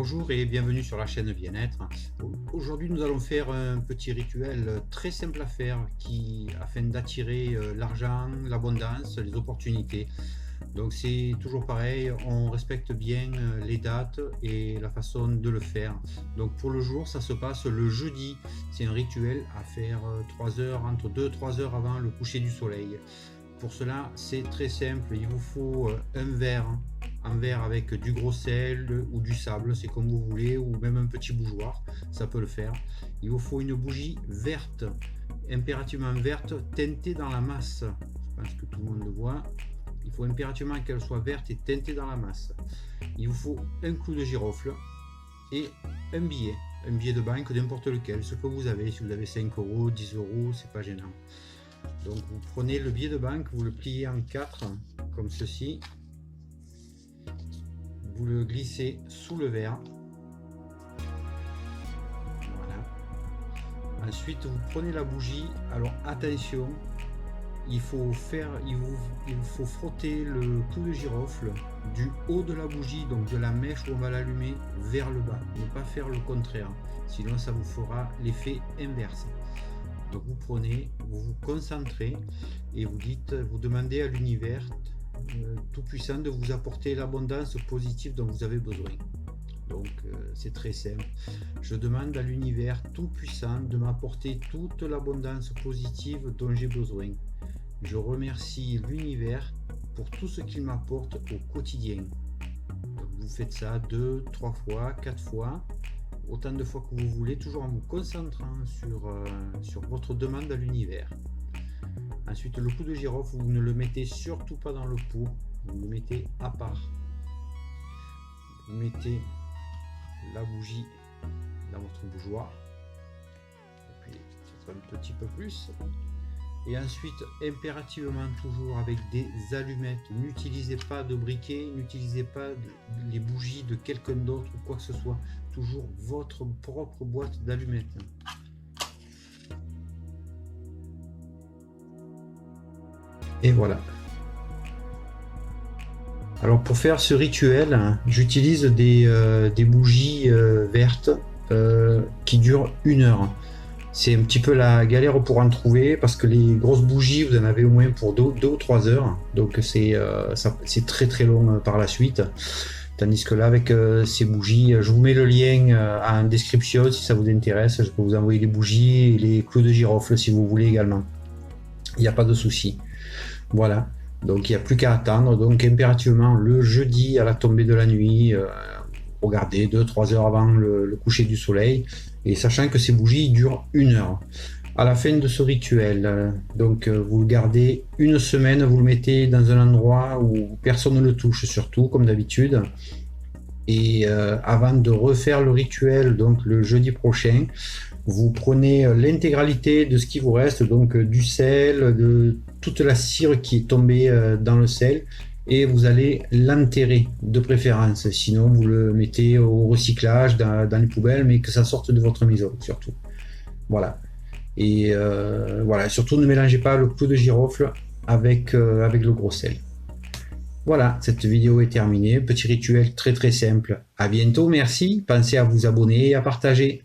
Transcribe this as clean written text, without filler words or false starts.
Bonjour et bienvenue sur la chaîne Bien-être. Aujourd'hui, nous allons faire un petit rituel très simple à faire afin d'attirer l'argent, l'abondance, les opportunités. Donc c'est toujours pareil, on respecte bien les dates et la façon de le faire. Donc pour le jour, ça se passe le jeudi. C'est un rituel à faire 3 heures, entre 2 et 3 heures avant le coucher du soleil. Pour cela, c'est très simple, il vous faut un verre avec du gros sel ou du sable, c'est comme vous voulez, ou même un petit bougeoir, ça peut le faire. Il vous faut une bougie verte, impérativement verte, teintée dans la masse. Je pense que tout le monde le voit. Il faut impérativement qu'elle soit verte et teintée dans la masse. Il vous faut un clou de girofle et un billet de banque, n'importe lequel, ce que vous avez. Si vous avez 5 euros, 10 euros, c'est pas gênant. Donc vous prenez le billet de banque, vous le pliez en 4 comme ceci, vous le glissez sous le verre, voilà. Ensuite vous prenez la bougie, alors attention, il faut frotter le clou de girofle du haut de la bougie, donc de la mèche où on va l'allumer, vers le bas, ne pas faire le contraire, sinon ça vous fera l'effet inverse. Donc vous prenez, vous vous concentrez et vous demandez à l'univers tout puissant de vous apporter l'abondance positive dont vous avez besoin. Donc c'est très simple. Je demande à l'univers tout puissant de m'apporter toute l'abondance positive dont j'ai besoin. Je remercie l'univers pour tout ce qu'il m'apporte au quotidien. Donc vous faites ça 2, 3 fois, 4 fois. Autant de fois que vous voulez, toujours en vous concentrant sur votre demande à l'univers. Ensuite, le clou de girofle, vous ne le mettez surtout pas dans le pot, vous le mettez à part. Vous mettez la bougie dans votre bougeoir, et puis peut-être un petit peu plus. Et ensuite, impérativement, toujours avec des allumettes. N'utilisez pas de briquet, n'utilisez pas les bougies de quelqu'un d'autre ou quoi que ce soit. Toujours votre propre boîte d'allumettes. Et voilà. Alors pour faire ce rituel, j'utilise des bougies vertes qui durent 1 heure. C'est un petit peu la galère pour en trouver parce que les grosses bougies, vous en avez au moins pour 2 ou 3 heures. Donc c'est très très long par la suite. Tandis que là, avec ces bougies, je vous mets le lien en description si ça vous intéresse. Je peux vous envoyer les bougies et les clous de girofle si vous voulez également. Il n'y a pas de souci. Voilà. Donc il n'y a plus qu'à attendre. Donc impérativement, le jeudi à la tombée de la nuit, regardez 2-3 heures avant le coucher du soleil. Et sachant que ces bougies durent 1 heure. À la fin de ce rituel, donc vous le gardez 1 semaine, vous le mettez dans un endroit où personne ne le touche, surtout comme d'habitude. Et avant de refaire le rituel, donc le jeudi prochain, vous prenez l'intégralité de ce qui vous reste, donc du sel, de toute la cire qui est tombée dans le sel, et vous allez l'enterrer de préférence. Sinon, vous le mettez au recyclage dans les poubelles, mais que ça sorte de votre maison surtout. Voilà. Et voilà. Surtout, ne mélangez pas le clou de girofle avec le gros sel. Voilà, cette vidéo est terminée. Petit rituel très très simple. À bientôt, merci. Pensez à vous abonner et à partager.